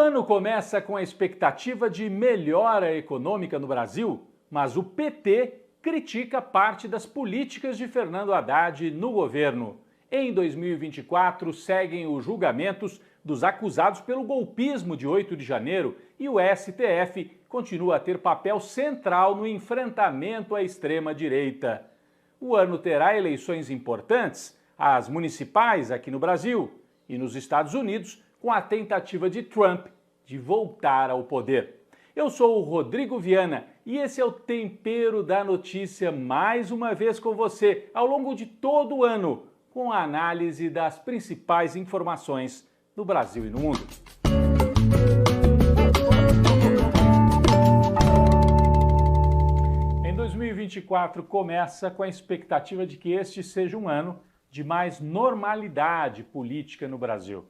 ano começa com a expectativa de melhora econômica no Brasil, mas o PT critica parte das políticas de Fernando Haddad no governo. Em 2024, seguem os julgamentos dos acusados pelo golpismo de 8 de janeiro e o STF continua a ter papel central no enfrentamento à extrema-direita. O ano terá eleições importantes, as municipais aqui no Brasil e nos Estados Unidos, com a tentativa de Trump de voltar ao poder. Eu sou o Rodrigo Viana e esse é o Tempero da Notícia, mais uma vez com você, ao longo de todo o ano, com a análise das principais informações no Brasil e no mundo. Em 2024 começa com a expectativa de que este seja um ano de mais normalidade política no Brasil.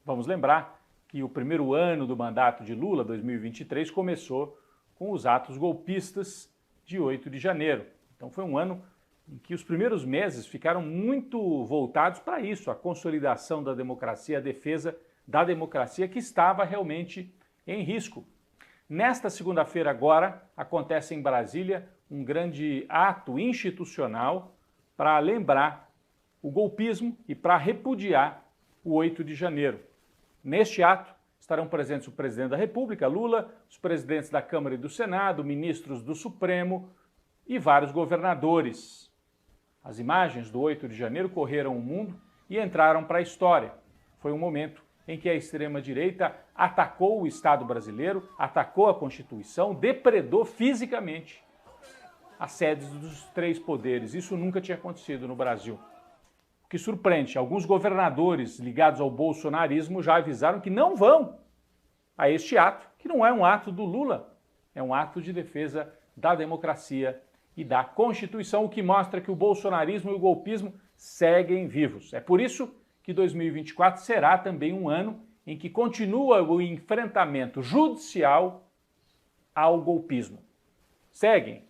Vamos lembrar que o primeiro ano do mandato de Lula, 2023, começou com os atos golpistas de 8 de janeiro. Então foi um ano em que os primeiros meses ficaram muito voltados para isso, a consolidação da democracia, a defesa da democracia que estava realmente em risco. Nesta segunda-feira agora, acontece em Brasília um grande ato institucional para lembrar o golpismo e para repudiar o 8 de janeiro. Neste ato estarão presentes o presidente da República, Lula, os presidentes da Câmara e do Senado, ministros do Supremo e vários governadores. As imagens do 8 de janeiro correram o mundo e entraram para a história. Foi um momento em que a extrema-direita atacou o Estado brasileiro, atacou a Constituição, depredou fisicamente as sedes dos três poderes. Isso nunca tinha acontecido no Brasil. O que surpreende, alguns governadores ligados ao bolsonarismo já avisaram que não vão a este ato, que não é um ato do Lula, é um ato de defesa da democracia e da Constituição, o que mostra que o bolsonarismo e o golpismo seguem vivos. É por isso que 2024 será também um ano em que continua o enfrentamento judicial ao golpismo. Seguem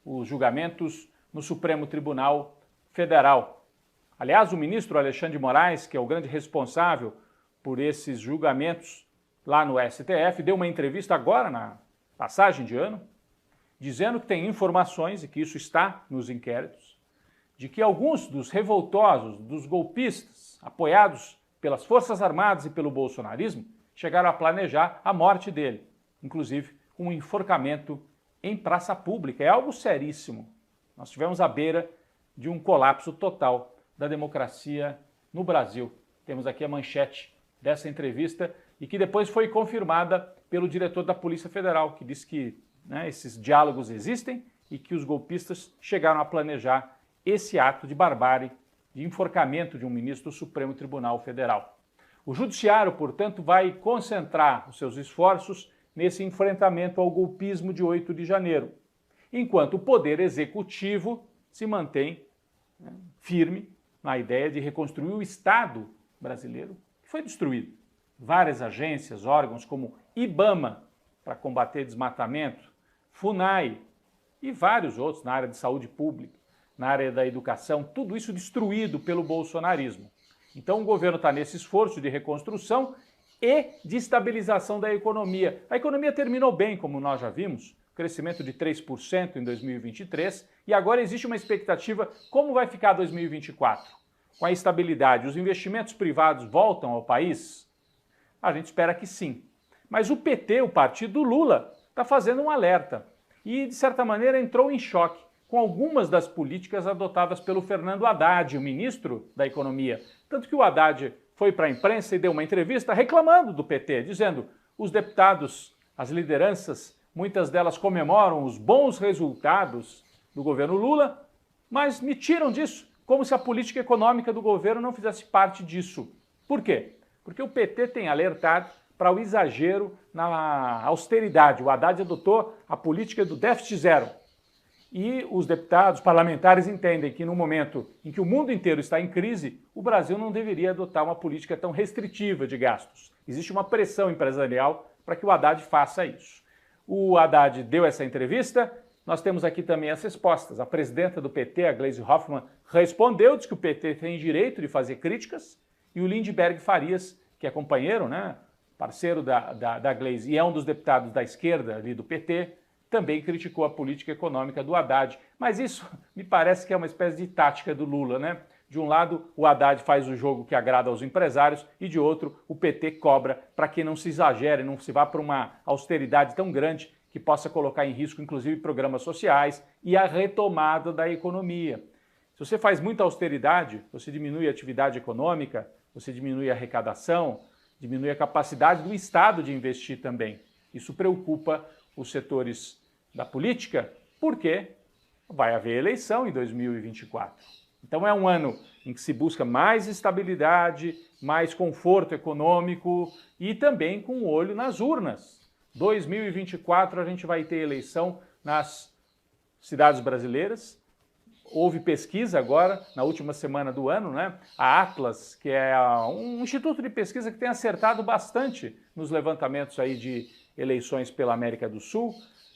os julgamentos no Supremo Tribunal Federal. Aliás, o ministro Alexandre de Moraes, que é o grande responsável por esses julgamentos lá no STF, deu uma entrevista agora, na passagem de ano, dizendo que tem informações, e que isso está nos inquéritos, de que alguns dos revoltosos, dos golpistas, apoiados pelas Forças Armadas e pelo bolsonarismo, chegaram a planejar a morte dele, inclusive com um enforcamento em praça pública. É algo seríssimo. Nós estivemos à beira de um colapso total da democracia no Brasil. Temos aqui a manchete dessa entrevista e que depois foi confirmada pelo diretor da Polícia Federal, que disse que esses diálogos existem e que os golpistas chegaram a planejar esse ato de barbárie, de enforcamento de um ministro do Supremo Tribunal Federal. O Judiciário, portanto, vai concentrar os seus esforços nesse enfrentamento ao golpismo de 8 de janeiro, enquanto o Poder Executivo se mantém firme na ideia de reconstruir o Estado brasileiro, que foi destruído. Várias agências, órgãos como IBAMA, para combater desmatamento, FUNAI e vários outros na área de saúde pública, na área da educação, tudo isso destruído pelo bolsonarismo. Então o governo está nesse esforço de reconstrução e de estabilização da economia. A economia terminou bem, como nós já vimos, crescimento de 3% em 2023, e agora existe uma expectativa como vai ficar 2024. Com a estabilidade, os investimentos privados voltam ao país? A gente espera que sim. Mas o PT, o partido Lula, está fazendo um alerta e, de certa maneira, entrou em choque com algumas das políticas adotadas pelo Fernando Haddad, o ministro da Economia. Tanto que o Haddad foi para a imprensa e deu uma entrevista reclamando do PT, dizendo: os deputados, as lideranças, muitas delas comemoram os bons resultados do governo Lula, mas me tiram disso, como se a política econômica do governo não fizesse parte disso. Por quê? Porque o PT tem alertado para o exagero na austeridade. O Haddad adotou a política do déficit zero. E os deputados, parlamentares entendem que no momento em que o mundo inteiro está em crise, o Brasil não deveria adotar uma política tão restritiva de gastos. Existe uma pressão empresarial para que o Haddad faça isso. O Haddad deu essa entrevista, nós temos aqui também as respostas. A presidenta do PT, a Gleisi Hoffmann, respondeu, disse que o PT tem direito de fazer críticas, e o Lindenberg Farias, que é companheiro, parceiro da Glaze e é um dos deputados da esquerda ali do PT, também criticou a política econômica do Haddad. Mas isso me parece que é uma espécie de tática do Lula, né? De um lado, o Haddad faz o jogo que agrada aos empresários e de outro, o PT cobra para que não se exagere, não se vá para uma austeridade tão grande que possa colocar em risco, inclusive, programas sociais e a retomada da economia. Se você faz muita austeridade, você diminui a atividade econômica, você diminui a arrecadação, diminui a capacidade do Estado de investir também. Isso preocupa os setores da política, porque vai haver eleição em 2024. Então é um ano em que se busca mais estabilidade, mais conforto econômico e também com o olho nas urnas. 2024 a gente vai ter eleição nas cidades brasileiras. Houve pesquisa agora, na última semana do ano, né? A Atlas, que é um instituto de pesquisa que tem acertado bastante nos levantamentos aí de eleições pela América do Sul,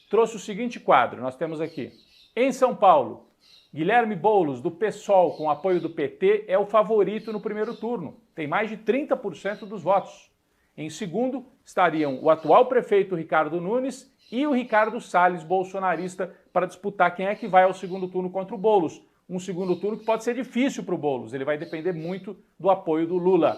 trouxe o seguinte quadro. Nós temos aqui, em São Paulo, Guilherme Boulos, do PSOL, com apoio do PT, é o favorito no primeiro turno. Tem mais de 30% dos votos. Em segundo, estariam o atual prefeito Ricardo Nunes e o Ricardo Salles, bolsonarista, para disputar quem é que vai ao segundo turno contra o Boulos. Um segundo turno que pode ser difícil para o Boulos, ele vai depender muito do apoio do Lula.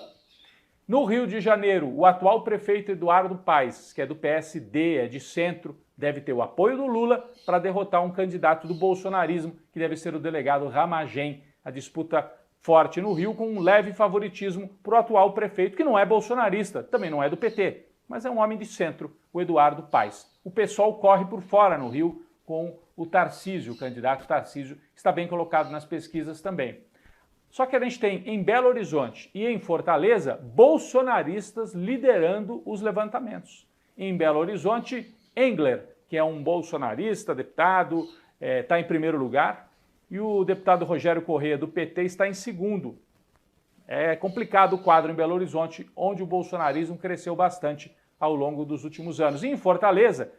No Rio de Janeiro, o atual prefeito Eduardo Paes, que é do PSD, é de centro, deve ter o apoio do Lula para derrotar um candidato do bolsonarismo, que deve ser o delegado Ramagem. A disputa forte no Rio, com um leve favoritismo para o atual prefeito, que não é bolsonarista, também não é do PT, mas é um homem de centro, o Eduardo Paes. O pessoal corre por fora no Rio com o Tarcísio, o candidato Tarcísio, está bem colocado nas pesquisas também. Só que a gente tem em Belo Horizonte e em Fortaleza bolsonaristas liderando os levantamentos. Em Belo Horizonte, Engler, que é um bolsonarista, deputado, está em primeiro lugar, e o deputado Rogério Corrêa, do PT, está em segundo. É complicado o quadro em Belo Horizonte, onde o bolsonarismo cresceu bastante ao longo dos últimos anos. E em Fortaleza,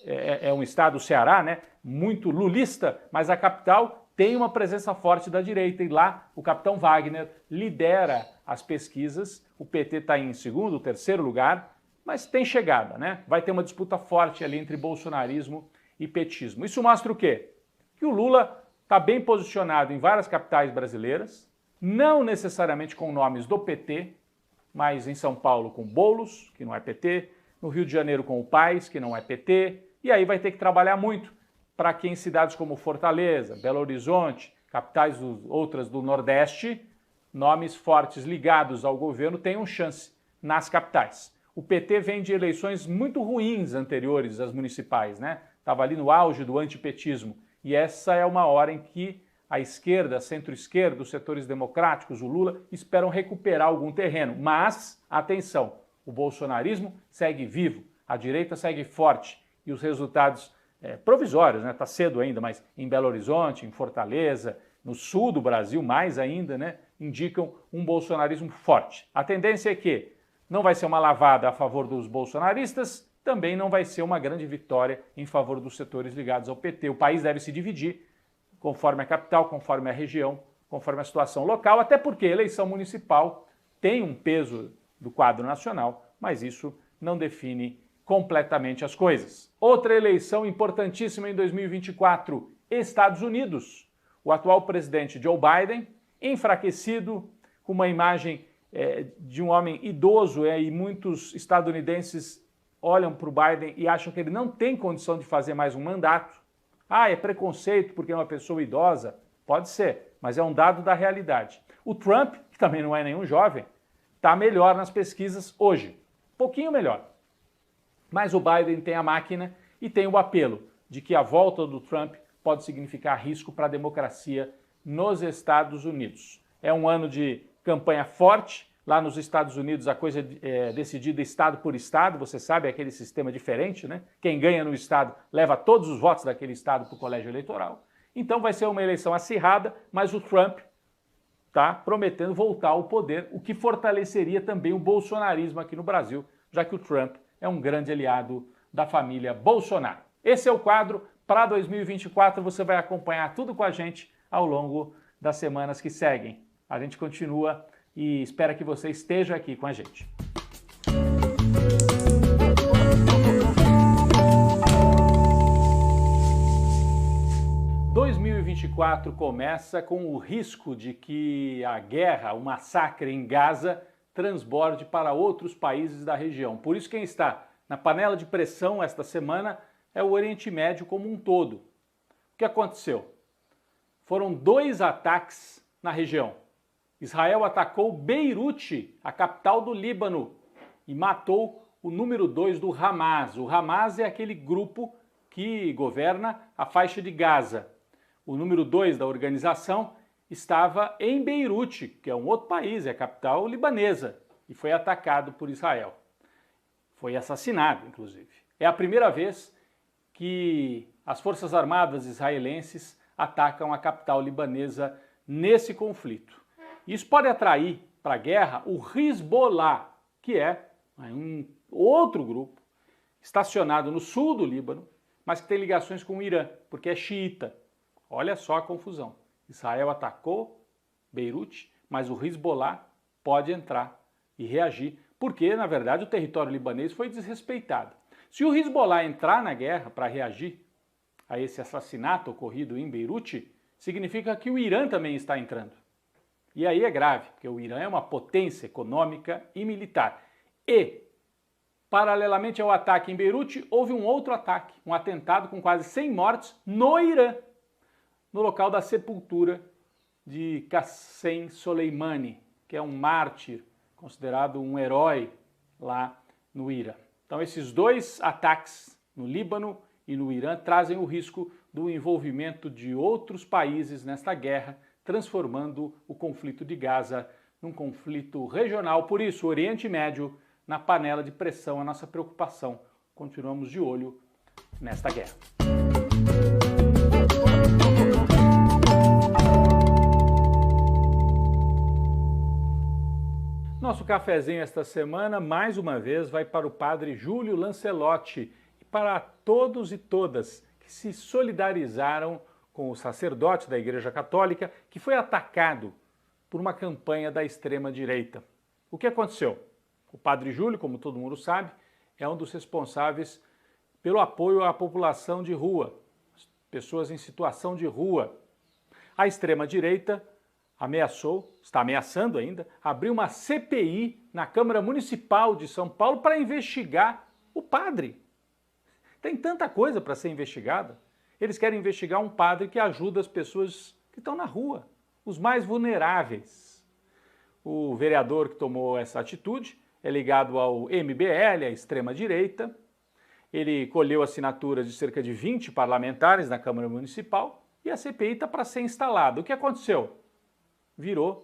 é um estado, o Ceará, né, muito lulista, mas a capital tem uma presença forte da direita, e lá o capitão Wagner lidera as pesquisas, o PT está em segundo, terceiro lugar, mas tem chegada, né? Vai ter uma disputa forte ali entre bolsonarismo e petismo. Isso mostra o quê? Que o Lula está bem posicionado em várias capitais brasileiras, não necessariamente com nomes do PT, mas em São Paulo com Boulos, que não é PT, no Rio de Janeiro com o Paes, que não é PT, e aí vai ter que trabalhar muito para que em cidades como Fortaleza, Belo Horizonte, capitais outras do Nordeste, nomes fortes ligados ao governo tenham chance nas capitais. O PT vem de eleições muito ruins anteriores às municipais, né? Estava ali no auge do antipetismo. E essa é uma hora em que a esquerda, a centro-esquerda, os setores democráticos, o Lula, esperam recuperar algum terreno. Mas, atenção, o bolsonarismo segue vivo, a direita segue forte e os resultados provisórios, né? Está cedo ainda, mas em Belo Horizonte, em Fortaleza, no sul do Brasil, mais ainda, né? Indicam um bolsonarismo forte. A tendência é que não vai ser uma lavada a favor dos bolsonaristas, também não vai ser uma grande vitória em favor dos setores ligados ao PT. O país deve se dividir conforme a capital, conforme a região, conforme a situação local, até porque a eleição municipal tem um peso do quadro nacional, mas isso não define completamente as coisas. Outra eleição importantíssima em 2024, Estados Unidos. O atual presidente Joe Biden, enfraquecido, com uma imagem de um homem idoso, e muitos estadunidenses olham para o Biden e acham que ele não tem condição de fazer mais um mandato. Ah, é preconceito porque é uma pessoa idosa? Pode ser, mas é um dado da realidade. O Trump, que também não é nenhum jovem, está melhor nas pesquisas hoje. Pouquinho melhor. Mas o Biden tem a máquina e tem o apelo de que a volta do Trump pode significar risco para a democracia nos Estados Unidos. É um ano de campanha forte. Lá nos Estados Unidos a coisa é decidida estado por estado, você sabe, é aquele sistema diferente, né? Quem ganha no estado leva todos os votos daquele estado para o colégio eleitoral. Então vai ser uma eleição acirrada, mas o Trump está prometendo voltar ao poder, o que fortaleceria também o bolsonarismo aqui no Brasil, já que o Trump é um grande aliado da família Bolsonaro. Esse é o quadro para 2024, você vai acompanhar tudo com a gente ao longo das semanas que seguem. A gente continua e espera que você esteja aqui com a gente. 24 começa com o risco de que a guerra, o massacre em Gaza, transborde para outros países da região. Por isso, quem está na panela de pressão esta semana é o Oriente Médio como um todo. O que aconteceu? Foram 2 ataques na região. Israel atacou Beirute, a capital do Líbano, e matou o número 2 do Hamas. O Hamas é aquele grupo que governa a faixa de Gaza. O número 2 da organização estava em Beirute, que é um outro país, é a capital libanesa, e foi atacado por Israel. Foi assassinado, inclusive. É a primeira vez que as Forças Armadas israelenses atacam a capital libanesa nesse conflito. Isso pode atrair para a guerra o Hezbollah, que é um outro grupo estacionado no sul do Líbano, mas que tem ligações com o Irã, porque é xiita. Olha só a confusão. Israel atacou Beirute, mas o Hezbollah pode entrar e reagir, porque, na verdade, o território libanês foi desrespeitado. Se o Hezbollah entrar na guerra para reagir a esse assassinato ocorrido em Beirute, significa que o Irã também está entrando. E aí é grave, porque o Irã é uma potência econômica e militar. E, paralelamente ao ataque em Beirute, houve um outro ataque, um atentado com quase 100 mortes no Irã, no local da sepultura de Qassem Soleimani, que é um mártir, considerado um herói lá no Irã. Então esses 2 ataques no Líbano e no Irã trazem o risco do envolvimento de outros países nesta guerra, transformando o conflito de Gaza num conflito regional. Por isso, o Oriente Médio na panela de pressão, a nossa preocupação. Continuamos de olho nesta guerra. Nosso cafezinho esta semana, mais uma vez, vai para o padre Júlio Lancelotti e para todos e todas que se solidarizaram com o sacerdote da Igreja Católica que foi atacado por uma campanha da extrema-direita. O que aconteceu? O padre Júlio, como todo mundo sabe, é um dos responsáveis pelo apoio à população de rua, pessoas em situação de rua. A extrema-direita ameaçou, está ameaçando ainda, abrir uma CPI na Câmara Municipal de São Paulo para investigar o padre. Tem tanta coisa para ser investigada. Eles querem investigar um padre que ajuda as pessoas que estão na rua, os mais vulneráveis. O vereador que tomou essa atitude é ligado ao MBL, a extrema-direita. Ele colheu assinaturas de cerca de 20 parlamentares na Câmara Municipal e a CPI está para ser instalada. O que aconteceu? Virou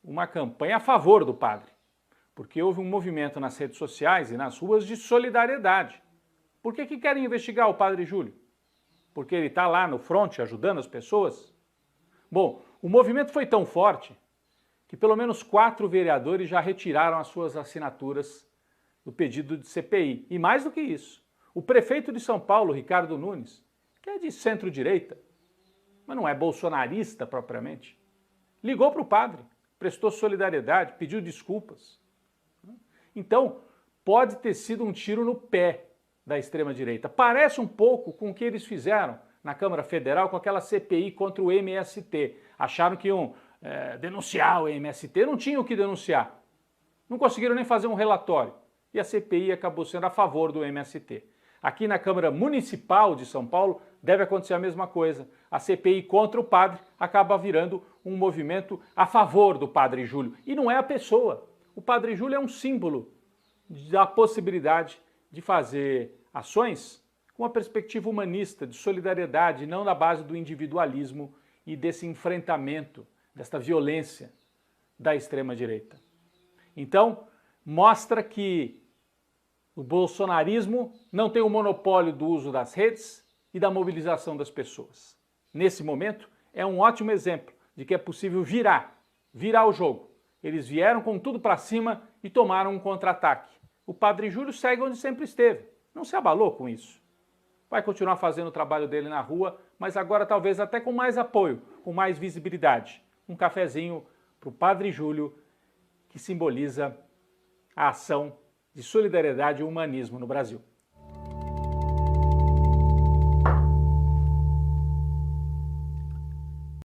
uma campanha a favor do padre, porque houve um movimento nas redes sociais e nas ruas de solidariedade. Por que querem investigar o padre Júlio? Porque ele está lá no fronte ajudando as pessoas? Bom, o movimento foi tão forte que pelo menos 4 vereadores já retiraram as suas assinaturas do pedido de CPI. E mais do que isso, o prefeito de São Paulo, Ricardo Nunes, que é de centro-direita, mas não é bolsonarista propriamente, ligou para o padre, prestou solidariedade, pediu desculpas. Então, pode ter sido um tiro no pé da extrema-direita. Parece um pouco com o que eles fizeram na Câmara Federal com aquela CPI contra o MST. Acharam que iam denunciar o MST, não tinham o que denunciar. Não conseguiram nem fazer um relatório. E a CPI acabou sendo a favor do MST. Aqui na Câmara Municipal de São Paulo deve acontecer a mesma coisa. A CPI contra o padre acaba virando um movimento a favor do padre Júlio. E não é a pessoa. O padre Júlio é um símbolo da possibilidade de fazer ações com uma perspectiva humanista, de solidariedade, não na base do individualismo e desse enfrentamento, desta violência da extrema-direita. Então, mostra que o bolsonarismo não tem o monopólio do uso das redes e da mobilização das pessoas. Nesse momento, é um ótimo exemplo de que é possível virar o jogo. Eles vieram com tudo para cima e tomaram um contra-ataque. O padre Júlio segue onde sempre esteve, não se abalou com isso. Vai continuar fazendo o trabalho dele na rua, mas agora talvez até com mais apoio, com mais visibilidade. Um cafezinho para o padre Júlio, que simboliza a ação de solidariedade e humanismo no Brasil.